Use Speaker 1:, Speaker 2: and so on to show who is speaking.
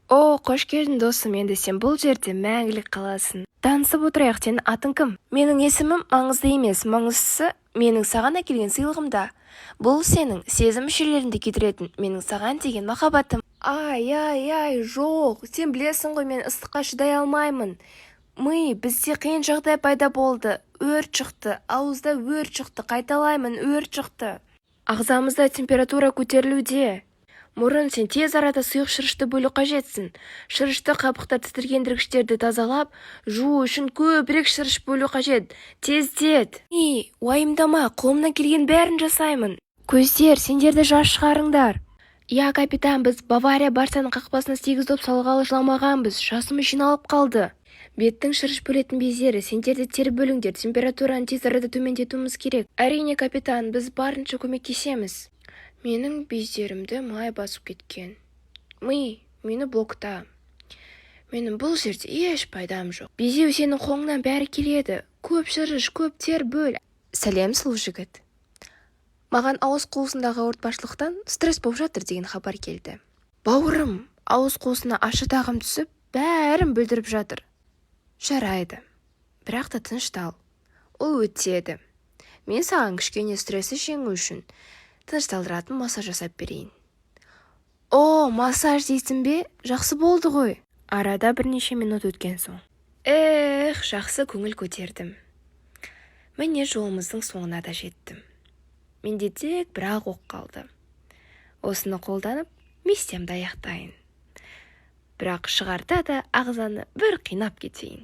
Speaker 1: О, қош келдің досым, енді сен бұл жерде мәңгілік қаласың. Танысып отырайық, сенің атың кім? Менің есімім маңызды емес, маңыздысы менің саған әкелген сыйлығымда. Бұл сенің сезім мүшелеріңді кетіретін менің саған деген махаббатым. Ай, жоқ, сен білесің ғой, мен ыстыққа шыдай алмаймын. Бізде қиын жағдай пайда болды. Өрт шықты, ауызда өрт шықты, қайталаймын, өрт шықты. Ағзамызда температура көтерілуде. Мұрын, сен тез арада сұйық шырышты бөлу қажетсің. Шырышты қабықта тітіргендіргіштерді тазалап, жуу үшін көбірек шырыш бөлу қажет. Тездет. Уайымдама, қолымнан келген бәрін жасаймын. Көздер, сендерді жас шығарыңдар. Я, капитан, біз Бавария Барсаның қақпасына 8 доп салғалы жыламағанбыз. Жасымыз жиналып қалды. Беттің шырыш бөлетін бездері, сендерді тер бөліңдер, температураны тез арада төмендетуіміз керек. Әрине, капитан, біз барынша көмектесеміз. Менің бездерімді май басып кеткен. Мені блокта. Менің бұл жерде еш пайдам жоқ. Безеу сенің қолыңнан бәрі келеді. Көп шырыш, көп тер бөл. Сәлем, сұлу жігіт. Маған ауыз қуысындағы ауыртпашылықтан стресс болып жатыр деген хабар келді. Бауырым, ауыз қуысына ащы тағым түсіп, бәрін бүлдіріп жатыр. Жарайды. Бірақ та тыныштал. Ол өтеді. Мен саған кішкене стрессті жеңу үшін тынышталдыратын массаж жасап берейін. О, массаж дейсің бе? Жақсы болды ғой. Арада бірнеше минут өткен соң. Жақсы көңіл көтердім. Міне жолымыздың соңына да жеттім. Менде тек бір-ақ оқ қалды. Осыны қолданып, миссиямды аяқтайын. Бірақ шығарда да ағзаны бір қинап кетейін.